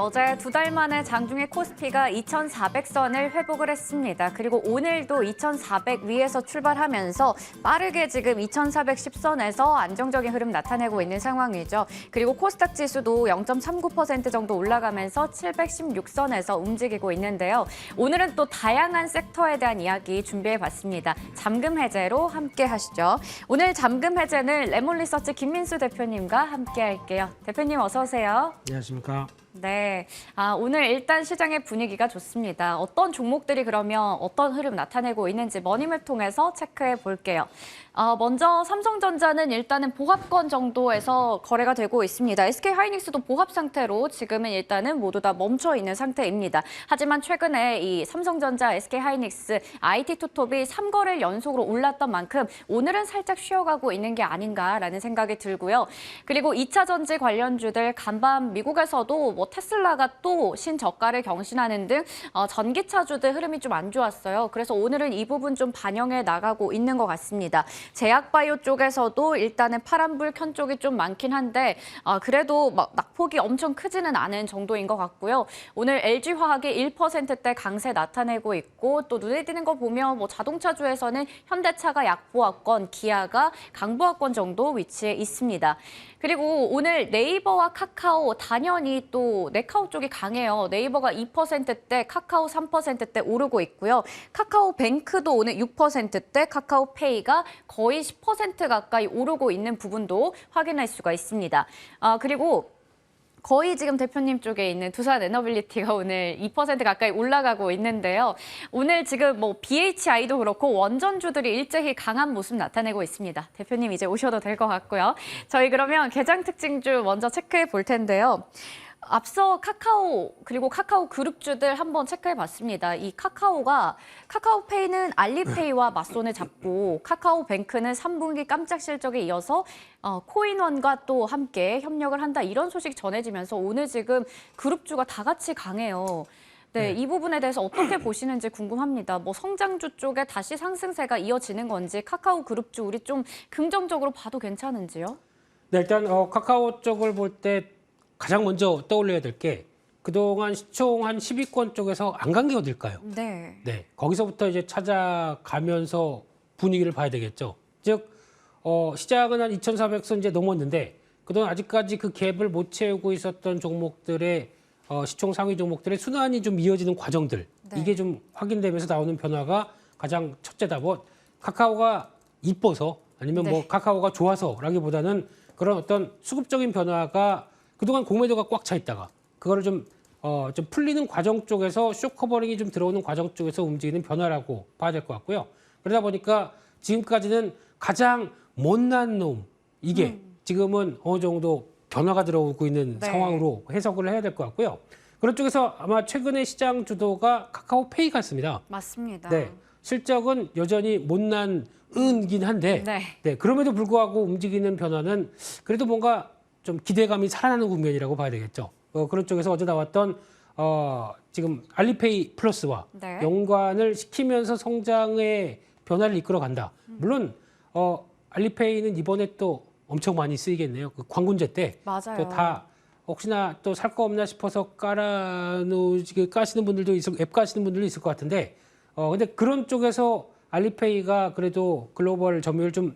어제 2달 만에 장중에 코스피가 2,400선을 회복을 했습니다. 그리고 오늘도 2,400 위에서 출발하면서 빠르게 지금 2,410선에서 안정적인 흐름 나타내고 있는 상황이죠. 그리고 코스닥 지수도 0.39% 정도 올라가면서 716선에서 움직이고 있는데요. 오늘은 또 다양한 섹터에 대한 이야기 준비해봤습니다. 잠금 해제로 함께 하시죠. 오늘 잠금 해제는 레몬리서치 김민수 대표님과 함께 할게요. 대표님 어서 오세요. 안녕하십니까. 네, 오늘 일단 시장의 분위기가 좋습니다. 어떤 종목들이 그러면 어떤 흐름 나타내고 있는지 머니맵 통해서 체크해 볼게요. 먼저 삼성전자는 일단은 보합권 정도에서 거래가 되고 있습니다. SK하이닉스도 보합 상태로 지금은 일단은 모두 다 멈춰 있는 상태입니다. 하지만 최근에 이 삼성전자, SK하이닉스, IT투톱이 3거래일 연속으로 올랐던 만큼 오늘은 살짝 쉬어가고 있는 게 아닌가라는 생각이 들고요. 그리고 2차 전지 관련주들 간밤 미국에서도 뭐 테슬라가 또 신저가를 경신하는 등 전기차주들 흐름이 좀 안 좋았어요. 그래서 오늘은 이 부분 좀 반영해 나가고 있는 것 같습니다. 제약바이오 쪽에서도 일단은 파란불 켠 쪽이 좀 많긴 한데 그래도 막 낙폭이 엄청 크지는 않은 정도인 것 같고요. 오늘 LG화학이 1%대 강세 나타내고 있고 또 눈에 띄는 거 보면 뭐 자동차주에서는 현대차가 약보합권, 기아가 강보합권 정도 위치해 있습니다. 그리고 오늘 네이버와 카카오 단연히 또 네카오 쪽이 강해요. 네이버가 2%대, 카카오 3%대 오르고 있고요. 카카오뱅크도 오늘 6%대, 카카오페이가 거의 10% 가까이 오르고 있는 부분도 확인할 수가 있습니다. 그리고 거의 지금 대표님 쪽에 있는 두산 에너빌리티가 오늘 2% 가까이 올라가고 있는데요. 오늘 지금 뭐 BHI도 그렇고 원전주들이 일제히 강한 모습 나타내고 있습니다. 대표님 이제 오셔도 될 것 같고요. 저희 그러면 개장 특징주 먼저 체크해 볼 텐데요. 앞서 카카오 그리고 카카오 그룹주들 한번 체크해봤습니다. 이 카카오페이는 알리페이와 맞손을 잡고 카카오뱅크는 3분기 깜짝 실적에 이어서 코인원과 또 함께 협력을 한다 이런 소식 전해지면서 오늘 지금 그룹주가 다 같이 강해요. 네, 이 부분에 대해서 어떻게 보시는지 궁금합니다. 뭐 성장주 쪽에 다시 상승세가 이어지는 건지 카카오 그룹주 우리 좀 긍정적으로 봐도 괜찮은지요? 네, 일단 카카오 쪽을 볼 때 가장 먼저 떠올려야 될 게 그동안 시총 한 10위권 쪽에서 안 간 게 어딜까요? 네. 네, 거기서부터 이제 찾아가면서 분위기를 봐야 되겠죠. 즉 시작은 한 2,400선 이제 넘었는데 그동안 아직까지 그 갭을 못 채우고 있었던 종목들의 시총 상위 종목들의 순환이 좀 이어지는 과정들 네. 이게 좀 확인되면서 나오는 변화가 가장 첫째다. 뭐 카카오가 이뻐서 아니면 네. 뭐 카카오가 좋아서라기보다는 그런 어떤 수급적인 변화가 그동안 공매도가 꽉 차 있다가 그거를 좀 풀리는 과정 쪽에서 쇼커버링이 좀 들어오는 과정 쪽에서 움직이는 변화라고 봐야 될 것 같고요. 그러다 보니까 지금까지는 가장 못난 놈 이게 지금은 어느 정도 변화가 들어오고 있는 네. 상황으로 해석을 해야 될 것 같고요. 그런 쪽에서 아마 최근에 시장 주도가 카카오페이 같습니다. 맞습니다. 네, 실적은 여전히 못난 은이긴 한데 네. 그럼에도 불구하고 움직이는 변화는 그래도 뭔가 좀 기대감이 살아나는 국면이라고 봐야 되겠죠. 그런 쪽에서 어제 나왔던 지금 알리페이 플러스와 네. 연관을 시키면서 성장의 변화를 이끌어 간다. 물론 알리페이는 이번에 또 엄청 많이 쓰이겠네요. 그 광군제 때 맞아요. 또 다 혹시나 또 살 거 없나 싶어서 까시는 분들도 앱 까시는 분들도 있을 것 같은데 근데 그런 쪽에서 알리페이가 그래도 글로벌 점유율 좀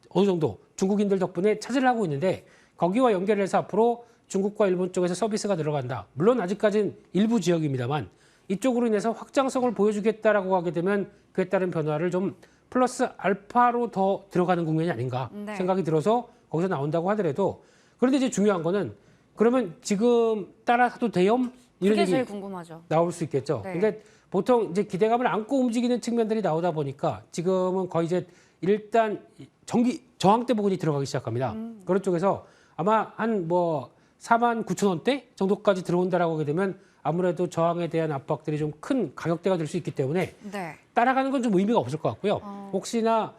어느 정도 중국인들 덕분에 차지를 하고 있는데 거기와 연결해서 앞으로 중국과 일본 쪽에서 서비스가 들어간다. 물론 아직까지는 일부 지역입니다만 이쪽으로 인해서 확장성을 보여주겠다라고 하게 되면 그에 따른 변화를 좀 플러스 알파로 더 들어가는 국면이 아닌가 네. 생각이 들어서 거기서 나온다고 하더라도 그런데 이제 중요한 거는 그러면 지금 따라가도 돼요? 이런 그게 얘기 제일 궁금하죠. 나올 수 있겠죠. 네. 근데 보통 이제 기대감을 안고 움직이는 측면들이 나오다 보니까 지금은 거의 이제 일단 정기 저항대 부분이 들어가기 시작합니다. 그런 쪽에서 아마 한 뭐 49,000원대 정도까지 들어온다라고 하게 되면 아무래도 저항에 대한 압박들이 좀 큰 가격대가 될 수 있기 때문에 네. 따라가는 건 좀 의미가 없을 것 같고요. 혹시나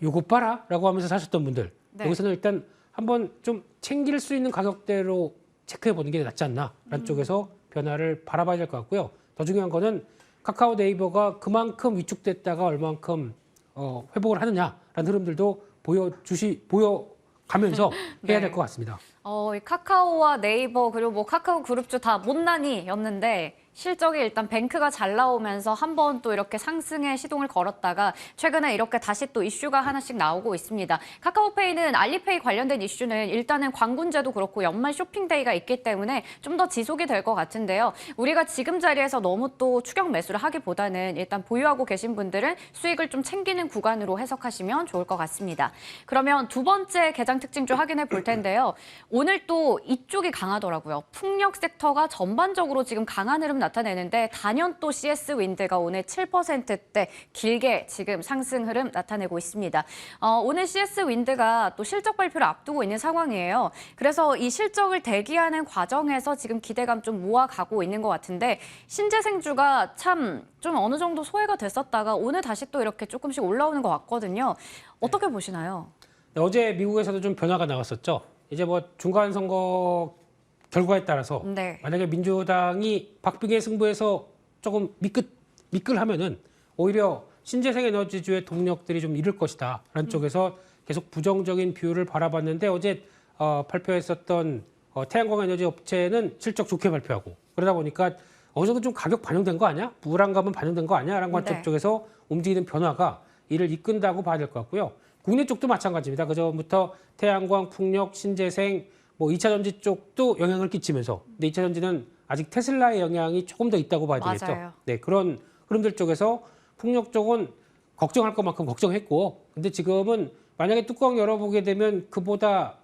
요거 봐라라고 하면서 사셨던 분들 네. 여기서는 일단 한번 좀 챙길 수 있는 가격대로 체크해 보는 게 낫지 않나라는 쪽에서 변화를 바라봐야 될 것 같고요. 더 중요한 거는 카카오 네이버가 그만큼 위축됐다가 얼만큼 회복을 하느냐라는 흐름들도 보여가면서 네. 해야 될 것 같습니다. 이 카카오와 네이버 그리고 뭐 카카오 그룹주 다 못난이였는데 실적이 일단 뱅크가 잘 나오면서 한번 또 이렇게 상승의 시동을 걸었다가 최근에 이렇게 다시 또 이슈가 하나씩 나오고 있습니다. 카카오페이는 알리페이 관련된 이슈는 일단은 광군제도 그렇고 연말 쇼핑데이가 있기 때문에 좀 더 지속이 될 것 같은데요. 우리가 지금 자리에서 너무 또 추격 매수를 하기보다는 일단 보유하고 계신 분들은 수익을 좀 챙기는 구간으로 해석하시면 좋을 것 같습니다. 그러면 두 번째 개장 특징주 확인해 볼 텐데요. 오늘 또 이쪽이 강하더라고요. 풍력 섹터가 전반적으로 지금 강한 흐름 나타내는데 단연 또 CS 윈드가 오늘 7%대 길게 지금 상승 흐름 나타내고 있습니다. 오늘 CS 윈드가 또 실적 발표를 앞두고 있는 상황이에요. 그래서 이 실적을 대기하는 과정에서 지금 기대감 좀 모아가고 있는 것 같은데 신재생주가 참 좀 어느 정도 소외가 됐었다가 오늘 다시 또 이렇게 조금씩 올라오는 것 같거든요. 어떻게 보시나요? 어제 미국에서도 좀 변화가 나왔었죠. 이제 뭐 중간 선거 결과에 따라서 네. 만약에 민주당이 박빙의 승부에서 조금 미끌하면은 오히려 신재생 에너지주의 동력들이 좀 잃을 것이다라는 쪽에서 계속 부정적인 비율을 바라봤는데 어제 발표했었던 태양광 에너지 업체는 실적 좋게 발표하고 그러다 보니까 어느 정도 좀 가격 반영된 거 아니야? 불안감은 반영된 거 아니야? 라는 관점 네. 쪽에서 움직이는 변화가 이를 이끈다고 봐야 될 것 같고요. 국내 쪽도 마찬가지입니다. 그전부터 태양광, 풍력, 신재생, 뭐 2차 전지 쪽도 영향을 끼치면서 근데 2차 전지는 아직 테슬라의 영향이 조금 더 있다고 봐야 되겠죠. 맞아요. 네, 그런 흐름들 쪽에서 풍력 쪽은 걱정할 것만큼 걱정했고 근데 지금은 만약에 뚜껑 열어보게 되면 그보다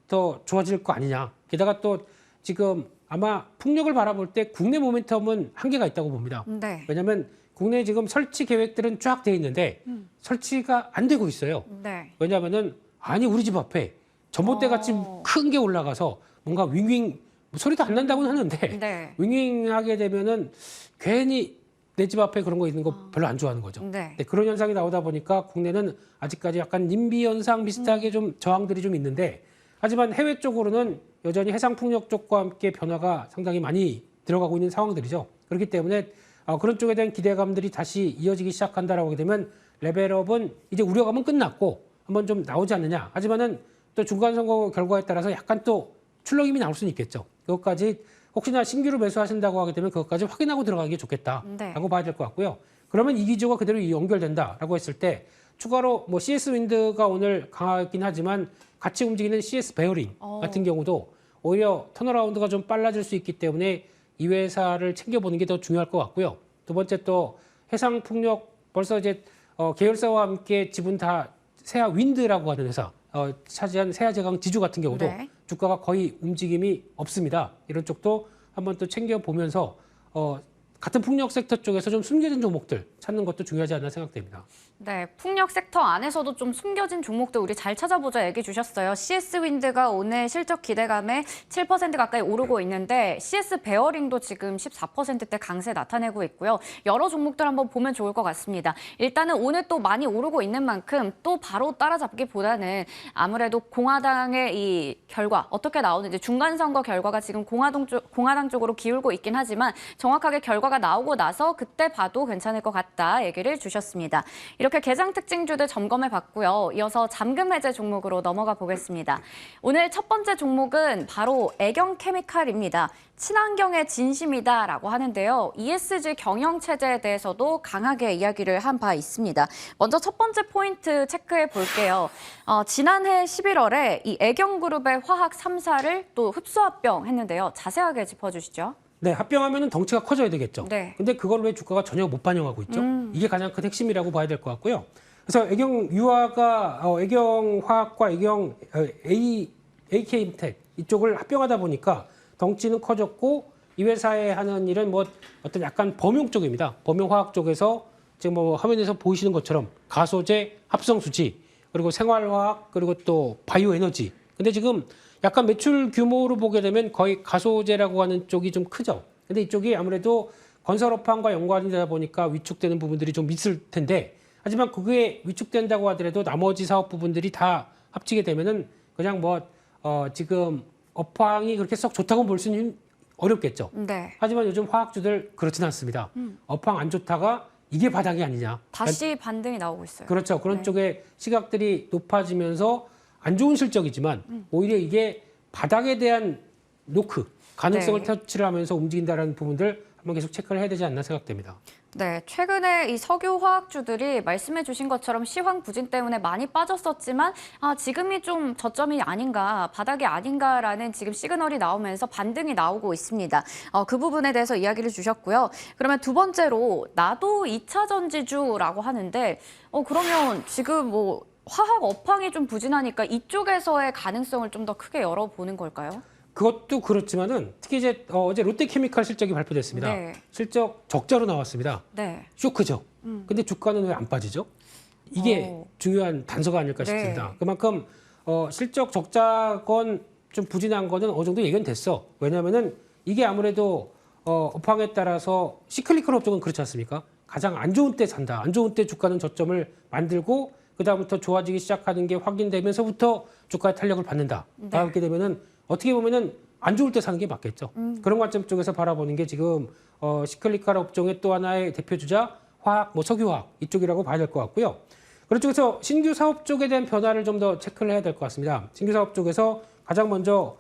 더 좋아질 거 아니냐. 게다가 또 지금 아마 풍력을 바라볼 때 국내 모멘텀은 한계가 있다고 봅니다. 네. 왜냐하면 국내 지금 설치 계획들은 쫙 돼 있는데 설치가 안 되고 있어요. 네. 왜냐하면은 아니 우리 집 앞에 전봇대 같이 큰 게 올라가서 뭔가 윙윙 소리도 안 난다고는 하는데 네. 윙윙하게 되면은 괜히 내 집 앞에 그런 거 있는 거 별로 안 좋아하는 거죠. 네. 네, 그런 현상이 나오다 보니까 국내는 아직까지 약간 님비 현상 비슷하게 좀 저항들이 좀 있는데 하지만 해외 쪽으로는 여전히 해상 풍력 쪽과 함께 변화가 상당히 많이 들어가고 있는 상황들이죠. 그렇기 때문에 그런 쪽에 대한 기대감들이 다시 이어지기 시작한다라고 하게 되면 레벨업은 이제 우려감은 끝났고 한번 좀 나오지 않느냐. 하지만은 또 중간 선거 결과에 따라서 약간 또 출렁임이 나올 수는 있겠죠. 그것까지 혹시나 신규로 매수하신다고 하게 되면 그것까지 확인하고 들어가는 게 좋겠다라고 봐야 될 것 같고요. 그러면 이 기조가 그대로 연결된다라고 했을 때 추가로 뭐 CS 윈드가 오늘 강하긴 하지만 같이 움직이는 CS 베어링 같은 경우도 오히려 턴어라운드가 좀 빨라질 수 있기 때문에 이 회사를 챙겨보는 게 더 중요할 것 같고요. 두 번째 또 해상풍력 벌써 이제 계열사와 함께 지분 다 세아 윈드라고 하는 회사 차지한 세아제강 지주 같은 경우도 네. 주가가 거의 움직임이 없습니다. 이런 쪽도 한번 또 챙겨보면서 같은 풍력 섹터 쪽에서 좀 숨겨진 종목들 찾는 것도 중요하지 않나 생각됩니다. 네, 풍력 섹터 안에서도 좀 숨겨진 종목들 우리 잘 찾아보자 얘기 주셨어요. CS 윈드가 오늘 실적 기대감에 7% 가까이 오르고 있는데 CS 베어링도 지금 14%대 강세 나타내고 있고요. 여러 종목들 한번 보면 좋을 것 같습니다. 일단은 오늘 또 많이 오르고 있는 만큼 또 바로 따라잡기보다는 아무래도 공화당의 이 결과 어떻게 나오는지 중간 선거 결과가 지금 공화당 쪽으로 기울고 있긴 하지만 정확하게 결과가 나오고 나서 그때 봐도 괜찮을 것 같다 얘기를 주셨습니다. 이렇게 개장 특징주들 점검해 봤고요. 이어서 잠금 해제 종목으로 넘어가 보겠습니다. 오늘 첫 번째 종목은 바로 애경케미칼입니다. 친환경의 진심이다라고 하는데요. ESG 경영 체제에 대해서도 강하게 이야기를 한 바 있습니다. 먼저 첫 번째 포인트 체크해 볼게요. 지난해 11월에 이 애경그룹의 화학 3사를 또 흡수합병 했는데요. 자세하게 짚어주시죠. 네, 합병하면은 덩치가 커져야 되겠죠. 네. 근데 그걸 왜 주가가 전혀 못 반영하고 있죠? 이게 가장 큰 핵심이라고 봐야 될 것 같고요. 그래서 애경화학과 AK텍 이쪽을 합병하다 보니까 덩치는 커졌고 이 회사에 하는 일은 뭐 어떤 약간 범용 쪽입니다. 범용화학 쪽에서 지금 뭐 화면에서 보이시는 것처럼 가소제, 합성수지, 그리고 생활화학, 그리고 또 바이오에너지. 근데 지금 약간 매출 규모로 보게 되면 거의 가소제라고 하는 쪽이 좀 크죠. 근데 이쪽이 아무래도 건설업황과 연관이 되다 보니까 위축되는 부분들이 좀 있을 텐데 하지만 그게 위축된다고 하더라도 나머지 사업 부분들이 다 합치게 되면은 그냥 지금 업황이 그렇게 썩 좋다고 볼 수는 어렵겠죠. 네. 하지만 요즘 화학주들 그렇지는 않습니다. 업황 안 좋다가 이게 바닥이 아니냐. 다시 반등이 나오고 있어요. 그렇죠. 그런 쪽에 시각들이 높아지면서 안 좋은 실적이지만 오히려 이게 바닥에 대한 노크, 가능성을 네. 터치를 하면서 움직인다는 부분들 한번 계속 체크를 해야 되지 않나 생각됩니다. 네, 최근에 이 석유 화학주들이 말씀해 주신 것처럼 시황 부진 때문에 많이 빠졌었지만 지금이 좀 저점이 아닌가, 바닥이 아닌가라는 지금 시그널이 나오면서 반등이 나오고 있습니다. 그 부분에 대해서 이야기를 주셨고요. 그러면 두 번째로 나도 2차 전지주라고 하는데 그러면 지금 뭐 화학 업황이 좀 부진하니까 이쪽에서의 가능성을 좀 더 크게 열어보는 걸까요? 그것도 그렇지만은 특히 이제 어제 롯데케미칼 실적이 발표됐습니다. 네. 실적 적자로 나왔습니다. 네. 쇼크죠. 근데 주가는 왜 안 빠지죠? 이게 중요한 단서가 아닐까 네. 싶습니다. 그만큼 실적 적자건 좀 부진한 거는 어느 정도 예견됐어. 왜냐하면은 이게 아무래도 업황에 따라서 시클리컬 업종은 그렇지 않습니까? 가장 안 좋은 때 산다. 안 좋은 때 주가는 저점을 만들고 그다음부터 좋아지기 시작하는 게 확인되면서부터 주가의 탄력을 받는다. 네. 그렇게 되면은 어떻게 보면은 안 좋을 때 사는 게 맞겠죠. 그런 관점 쪽에서 바라보는 게 지금 시클리컬 업종의 또 하나의 대표 주자 화학, 뭐 석유화학 이쪽이라고 봐야 될 것 같고요. 그런 쪽에서 신규 사업 쪽에 대한 변화를 좀 더 체크를 해야 될 것 같습니다. 신규 사업 쪽에서 가장 먼저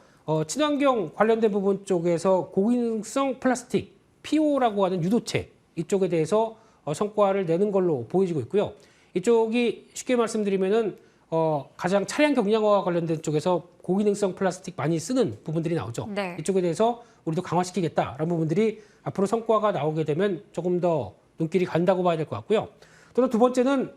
친환경 관련된 부분 쪽에서 고기능성 플라스틱 PO라고 하는 유도체 이쪽에 대해서 성과를 내는 걸로 보여지고 있고요. 이쪽이 쉽게 말씀드리면은 가장 차량 경량화와 관련된 쪽에서 고기능성 플라스틱 많이 쓰는 부분들이 나오죠. 네. 이쪽에 대해서 우리도 강화시키겠다라는 부분들이 앞으로 성과가 나오게 되면 조금 더 눈길이 간다고 봐야 될 것 같고요. 또 두 번째는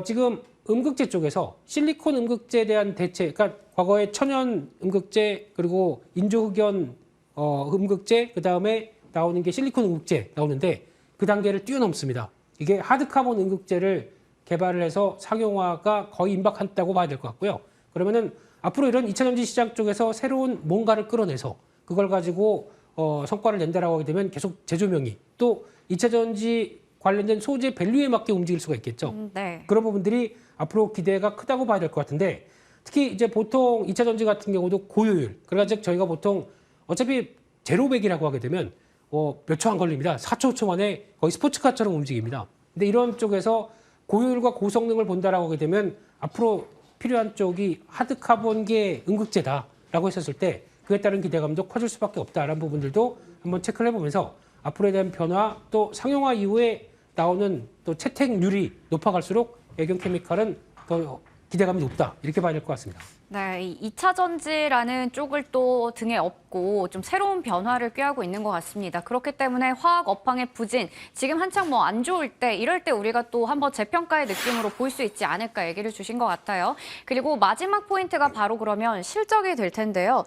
지금 음극재 쪽에서 실리콘 음극재에 대한 대체, 그러니까 과거에 천연 음극재 그리고 인조흑연 음극재 그 다음에 나오는 게 실리콘 음극재 나오는데 그 단계를 뛰어넘습니다. 이게 하드카본 음극재를 개발을 해서 상용화가 거의 임박했다고 봐야 될 것 같고요. 그러면은 앞으로 이런 2차 전지 시장 쪽에서 새로운 뭔가를 끌어내서 그걸 가지고 성과를 낸다라고 하게 되면 계속 재조명이 또 2차 전지 관련된 소재 밸류에 맞게 움직일 수가 있겠죠. 네. 그런 부분들이 앞으로 기대가 크다고 봐야 될 것 같은데 특히 이제 보통 2차 전지 같은 경우도 고효율. 그래가지고 저희가 보통 어차피 제로백이라고 하게 되면 몇 초 안 걸립니다. 4초, 5초 만에 거의 스포츠카처럼 움직입니다. 근데 이런 쪽에서 고효율과 고성능을 본다라고 하게 되면 앞으로 필요한 쪽이 하드카본계 음극재다라고 했었을 때 그에 따른 기대감도 커질 수밖에 없다라는 부분들도 한번 체크를 해보면서 앞으로에 대한 변화 또 상용화 이후에 나오는 또 채택률이 높아갈수록 애경케미칼은 더 기대감이 높다 이렇게 봐야 될 것 같습니다. 네, 이 2차 전지라는 쪽을 또 등에 업고 좀 새로운 변화를 꾀하고 있는 것 같습니다. 그렇기 때문에 화학 업황의 부진, 지금 한창 뭐 안 좋을 때, 이럴 때 우리가 또 한번 재평가의 느낌으로 볼 수 있지 않을까 얘기를 주신 것 같아요. 그리고 마지막 포인트가 바로 그러면 실적이 될 텐데요.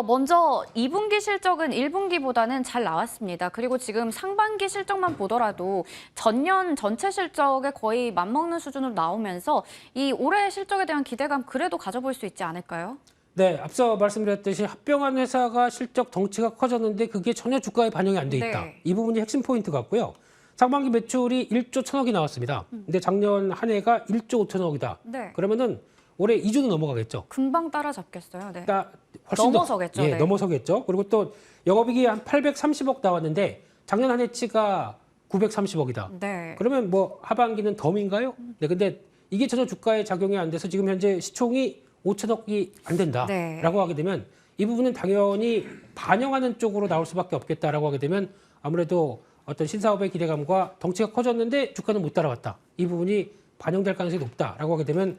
먼저 2분기 실적은 1분기보다는 잘 나왔습니다. 그리고 지금 상반기 실적만 보더라도 전년 전체 실적에 거의 맞먹는 수준으로 나오면서 이 올해 실적에 대한 기대감 그래도 가져볼 수 있지 않을까요? 네, 앞서 말씀드렸듯이 합병한 회사가 실적 덩치가 커졌는데 그게 전혀 주가에 반영이 안 돼 있다. 네. 이 부분이 핵심 포인트 같고요. 상반기 매출이 1조 1천억이 나왔습니다. 근데 작년 한 해가 1조 5천억이다. 네. 그러면은 올해 2조는 넘어가겠죠. 금방 따라잡겠어요. 네. 그러니까 훨씬 넘어서겠죠. 더, 예, 네. 넘어서겠죠. 그리고 또 영업이익이 한 830억 나왔는데 작년 한 해치가 930억이다. 네. 그러면 뭐 하반기는 덤인가요? 네, 근데 이게 전혀 주가에 작용이 안 돼서 지금 현재 시총이 5천억이 안 된다라고 네. 하게 되면 이 부분은 당연히 반영하는 쪽으로 나올 수밖에 없겠다라고 하게 되면 아무래도 어떤 신사업의 기대감과 덩치가 커졌는데 주가는 못 따라왔다. 이 부분이 반영될 가능성이 높다라고 하게 되면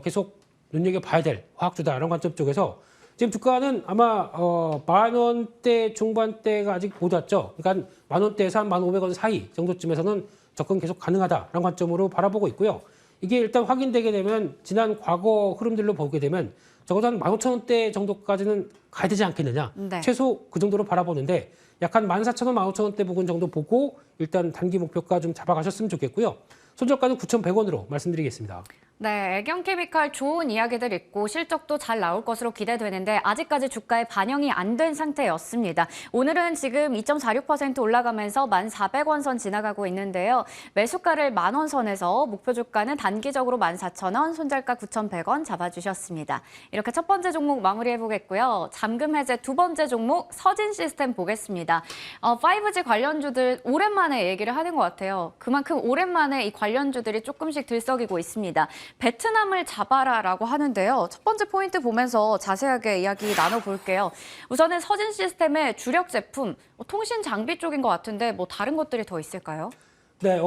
계속 눈여겨봐야 될 화학주다 이런 관점 쪽에서 지금 주가는 아마 10,000원대 중반대가 아직 못 왔죠. 그러니까 10,000원대에서 한 1,500원 사이 정도쯤에서는 접근 계속 가능하다라는 관점으로 바라보고 있고요. 이게 일단 확인되게 되면 지난 과거 흐름들로 보게 되면 적어도 한 15,000원대 정도까지는 가야 되지 않겠느냐. 네. 최소 그 정도로 바라보는데 약 한 14,000원, 15,000원대 부분 정도 보고 일단 단기 목표가 좀 잡아가셨으면 좋겠고요. 손절가는 9,100원으로 말씀드리겠습니다. 네, 애경케미칼 좋은 이야기들 있고 실적도 잘 나올 것으로 기대되는데 아직까지 주가에 반영이 안 된 상태였습니다. 오늘은 지금 2.46% 올라가면서 1,400원 선 지나가고 있는데요. 매수가를 10,000원 선에서 목표 주가는 단기적으로 14,000원, 손절가 9,100원 잡아주셨습니다. 이렇게 첫 번째 종목 마무리해보겠고요. 잠금 해제 두 번째 종목 서진 시스템 보겠습니다. 5G 관련주들 오랜만에 얘기를 하는 것 같아요. 그만큼 오랜만에 이 관련주들이 조금씩 들썩이고 있습니다. 베트남을 잡아라라고 하는데요. 첫 번째 포인트 보면서 자세하게 이야기 나눠볼게요. 우선은 서진 시스템의 주력 제품, 통신 장비 쪽인 것 같은데 뭐 다른 것들이 더 있을까요? 네,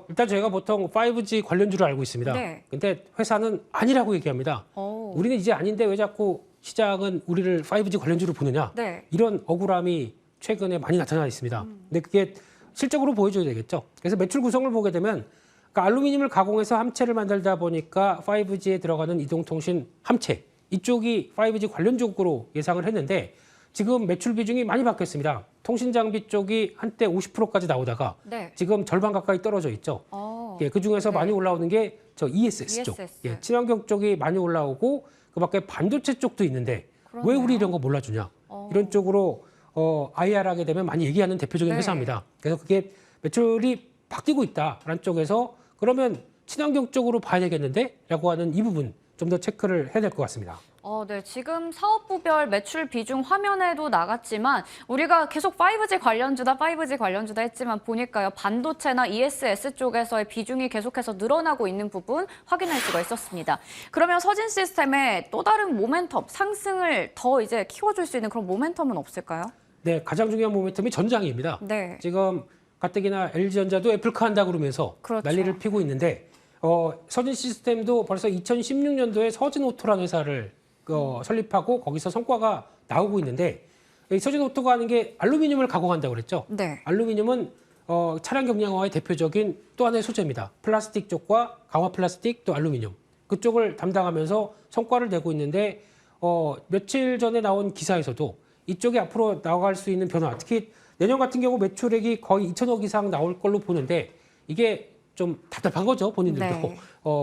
일단 저희가 보통 5G 관련주로 알고 있습니다. 네. 근데 회사는 아니라고 얘기합니다. 오. 우리는 이제 아닌데 왜 자꾸 시장은 우리를 5G 관련주로 보느냐? 네. 이런 억울함이 최근에 많이 나타나 있습니다. 근데 그게 실적으로 보여줘야 되겠죠. 그래서 매출 구성을 보게 되면 그러니까 알루미늄을 가공해서 함체를 만들다 보니까 5G에 들어가는 이동통신 함체 이쪽이 5G 관련주로 예상을 했는데 지금 매출 비중이 많이 바뀌었습니다. 통신 장비 쪽이 한때 50%까지 나오다가 네. 지금 절반 가까이 떨어져 있죠. 예, 그 중에서 네. 많이 올라오는 게 저 ESS 쪽, ESS. 예, 친환경 쪽이 많이 올라오고 그밖에 반도체 쪽도 있는데 그러네요. 왜 우리 이런 거 몰라주냐? 이런 쪽으로 IR 하게 되면 많이 얘기하는 대표적인 네. 회사입니다. 그래서 그게 매출이 바뀌고 있다라는 쪽에서 그러면 친환경 쪽으로 봐야 되겠는데?라고 하는 이 부분 좀 더 체크를 해야 될 것 같습니다. 네. 지금 사업부별 매출 비중 화면에도 나갔지만 우리가 계속 5G 관련주다 했지만 보니까요. 반도체나 ESS 쪽에서의 비중이 계속해서 늘어나고 있는 부분 확인할 수가 있었습니다. 그러면 서진 시스템의 또 다른 모멘텀, 상승을 더 이제 키워줄 수 있는 그런 모멘텀은 없을까요? 네, 가장 중요한 모멘텀이 전장입니다. 네. 지금 가뜩이나 LG전자도 애플카 한다 그러면서 그렇죠. 난리를 피고 있는데 서진 시스템도 벌써 2016년도에 서진오토라는 회사를 설립하고 거기서 성과가 나오고 있는데 이 서진오토가 하는 게 알루미늄을 가공한다고 그랬죠. 네. 알루미늄은 차량 경량화의 대표적인 또 하나의 소재입니다. 플라스틱 쪽과 강화 플라스틱 또 알루미늄 그쪽을 담당하면서 성과를 내고 있는데 며칠 전에 나온 기사에서도 이쪽이 앞으로 나아갈 수 있는 변화, 특히 내년 같은 경우 매출액이 거의 2천억 이상 나올 걸로 보는데 이게 좀 답답한 거죠, 본인들도. 네.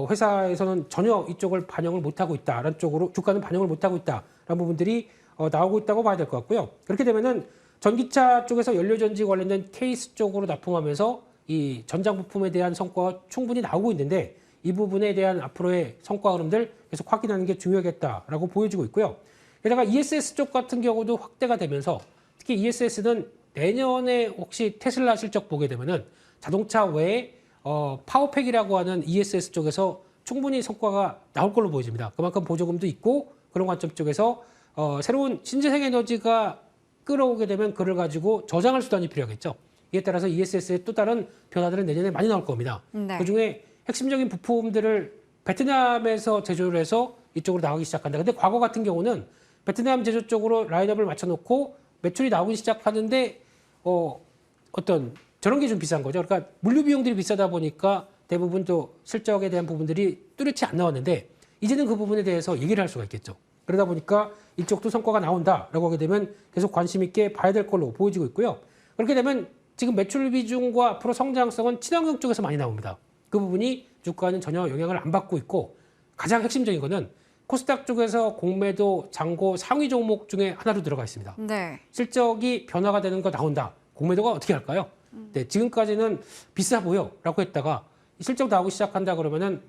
회사에서는 전혀 이쪽을 반영을 못하고 있다라는 쪽으로 주가는 반영을 못하고 있다라는 부분들이 나오고 있다고 봐야 될 것 같고요. 그렇게 되면은 전기차 쪽에서 연료전지 관련된 케이스 쪽으로 납품하면서 이 전장 부품에 대한 성과가 충분히 나오고 있는데 이 부분에 대한 앞으로의 성과 흐름들 계속 확인하는 게 중요하겠다라고 보여지고 있고요. 게다가 ESS 쪽 같은 경우도 확대가 되면서 특히 ESS는 내년에 혹시 테슬라 실적 보게 되면은 자동차 외에 파워팩이라고 하는 ESS 쪽에서 충분히 성과가 나올 걸로 보여집니다. 그만큼 보조금도 있고 그런 관점 쪽에서 새로운 신재생 에너지가 끌어오게 되면 그를 가지고 저장할 수단이 필요하겠죠. 이에 따라서 ESS의 또 다른 변화들은 내년에 많이 나올 겁니다. 네. 그중에 핵심적인 부품들을 베트남에서 제조를 해서 이쪽으로 나가기 시작한다. 근데 과거 같은 경우는 베트남 제조 쪽으로 라인업을 맞춰놓고 매출이 나오기 시작하는데 어떤 저런 게 좀 비싼 거죠. 그러니까 물류 비용들이 비싸다 보니까 대부분 또 실적에 대한 부분들이 뚜렷이 안 나왔는데 이제는 그 부분에 대해서 얘기를 할 수가 있겠죠. 그러다 보니까 이쪽도 성과가 나온다라고 하게 되면 계속 관심 있게 봐야 될 걸로 보여지고 있고요. 그렇게 되면 지금 매출 비중과 앞으로 성장성은 친환경 쪽에서 많이 나옵니다. 그 부분이 주가는 전혀 영향을 안 받고 있고 가장 핵심적인 거는 코스닥 쪽에서 공매도 잔고 상위 종목 중에 하나로 들어가 있습니다. 네. 실적이 변화가 되는 거 나온다. 공매도가 어떻게 할까요? 네, 지금까지는 비싸 보여라고 했다가 실적 나오기 시작한다 그러면은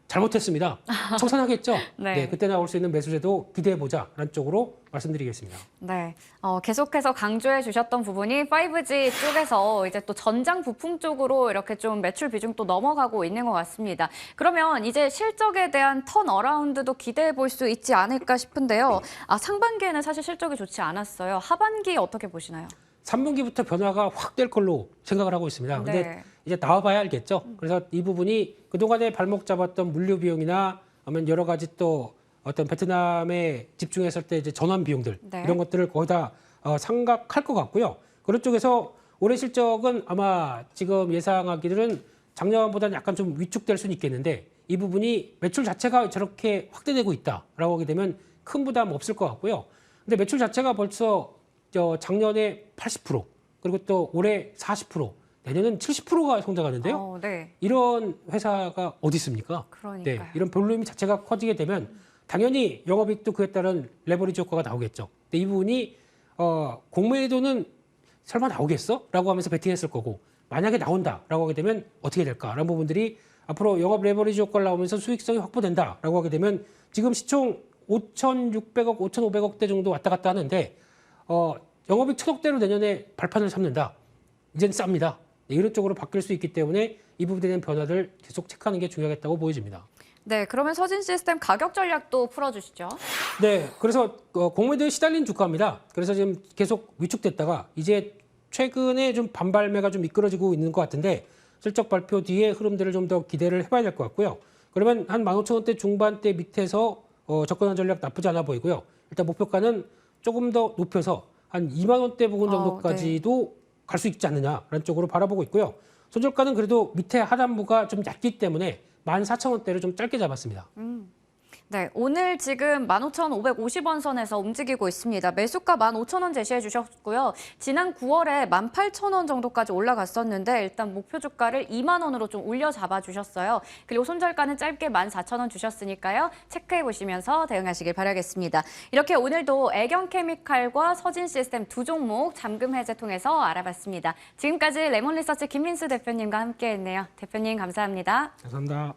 잘못했습니다. 청산하겠죠. 네. 네, 그때 나올 수 있는 매수세도 기대해 보자라는 쪽으로 말씀드리겠습니다. 네, 계속해서 강조해 주셨던 부분이 5G 쪽에서 이제 또 전장 부품 쪽으로 이렇게 좀 매출 비중 또 넘어가고 있는 것 같습니다. 그러면 이제 실적에 대한 턴어라운드도 기대해 볼 수 있지 않을까 싶은데요. 상반기에는 사실 실적이 좋지 않았어요. 하반기 어떻게 보시나요? 3분기부터 변화가 확 될 걸로 생각을 하고 있습니다. 근데 네. 이제 나와봐야 알겠죠. 그래서 이 부분이 그동안에 발목 잡았던 물류 비용이나 아니면 여러 가지 또 어떤 베트남에 집중했을 때 이제 전환 비용들 네. 이런 것들을 거의 다 상각할 것 같고요. 그런 쪽에서 올해 실적은 아마 지금 예상하기들은 작년보다는 약간 좀 위축될 수는 있겠는데 이 부분이 매출 자체가 저렇게 확대되고 있다라고 하게 되면 큰 부담 없을 것 같고요. 근데 매출 자체가 벌써 작년에 80% 그리고 또 올해 40% 내년은 70%가 성장하는데요. 네. 이런 회사가 어디 있습니까? 그러니까요. 네, 이런 볼륨이 자체가 커지게 되면 당연히 영업이익도 그에 따른 레버리지 효과가 나오겠죠. 근데 이 부분이 공매도는 설마 나오겠어? 라고 하면서 베팅했을 거고 만약에 나온다라고 하게 되면 어떻게 될까라는 부분들이 앞으로 영업 레버리지 효과를 나오면서 수익성이 확보된다라고 하게 되면 지금 시총 5,600억, 5,500억대 정도 왔다 갔다 하는데 영업이익 1,000억대로 내년에 발판을 삼는다. 이제는 쌉니다. 네, 이런 쪽으로 바뀔 수 있기 때문에 이 부분에 대한 변화를 계속 체크하는 게 중요하겠다고 보여집니다. 네, 그러면 서진 시스템 가격 전략도 풀어주시죠. 네, 그래서 공매도에 시달린 주가입니다. 그래서 지금 계속 위축됐다가 이제 최근에 좀 반발매가 좀 미끄러지고 있는 것 같은데 실적 발표 뒤에 흐름들을 좀 더 기대를 해봐야 될 것 같고요. 그러면 한 15,000원대 중반대 밑에서 접근한 전략 나쁘지 않아 보이고요. 일단 목표가는 조금 더 높여서 한 2만 원대 부근 정도까지도 갈 수 있지 않느냐라는 쪽으로 바라보고 있고요. 손절가는 그래도 밑에 하단부가 좀 얕기 때문에 14,000원대를 좀 짧게 잡았습니다. 네, 오늘 지금 15,550원 선에서 움직이고 있습니다. 매수가 15,000원 제시해 주셨고요. 지난 9월에 18,000원 정도까지 올라갔었는데 일단 목표 주가를 2만 원으로 좀 올려 잡아 주셨어요. 그리고 손절가는 짧게 14,000원 주셨으니까요. 체크해 보시면서 대응하시길 바라겠습니다. 이렇게 오늘도 애경케미칼과 서진 시스템 두 종목 잠금 해제 통해서 알아봤습니다. 지금까지 레몬리서치 김민수 대표님과 함께했네요. 대표님 감사합니다. 감사합니다.